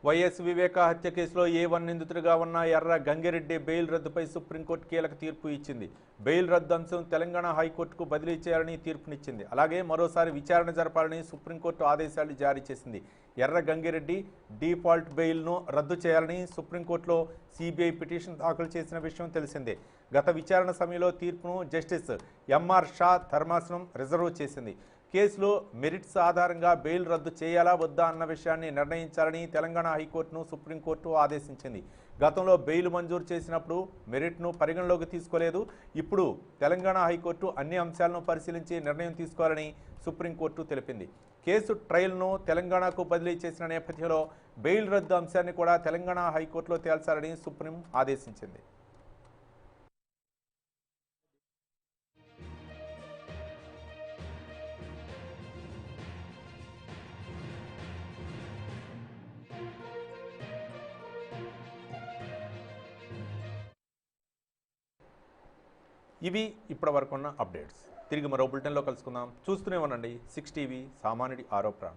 YS వివేక హత్య కేసులో A1 నిందితుడిగా ఉన్న ఎర్ర గంగిరెడ్డి బెయిల్ రద్దుపై సుప్రీంకోర్టు కీలక తీర్పు ఇచ్చింది. బెయిల్ రద్దు అంశం తెలంగాణ హైకోర్టుకు బదిలీ చేయాలని తీర్పునిచ్చింది. అలాగే మరోసారి విచారణ జరపాలని సుప్రీంకోర్టు ఆదేశాలు జారీ చేసింది. ఎర్ర గంగిరెడ్డి డిఫాల్ట్ బెయిల్ను రద్దు చేయాలని సుప్రీంకోర్టులో సిబిఐ పిటిషన్ దాఖలు చేసిన విషయం తెలిసిందే. గత విచారణ సమయంలో తీర్పును జస్టిస్ ఎంఆర్ షా ధర్మాసనం రిజర్వ్ చేసింది. కేసులో మెరిట్స్ ఆధారంగా బెయిల్ రద్దు చేయాలా వద్దా అన్న విషయాన్ని నిర్ణయించాలని తెలంగాణ హైకోర్టును సుప్రీంకోర్టు ఆదేశించింది. గతంలో బెయిల్ మంజూరు చేసినప్పుడు మెరిట్ను పరిగణలోకి తీసుకోలేదు. ఇప్పుడు తెలంగాణ హైకోర్టు అన్ని అంశాలను పరిశీలించి నిర్ణయం తీసుకోవాలని సుప్రీంకోర్టు తెలిపింది. కేసు ట్రయల్ను తెలంగాణకు బదిలీ చేసిన నేపథ్యంలో బెయిల్ రద్దు అంశాన్ని కూడా తెలంగాణ హైకోర్టులో తేల్చాలని సుప్రీం ఆదేశించింది. ఇవి ఇప్పటివరకున్న అప్డేట్స్. తిరిగి మరో బులెటిన్లో కలుసుకుందాం. చూస్తూనే ఉండండి 6 టీవీ, సామాన్యుడి ఆరో ప్రాణం.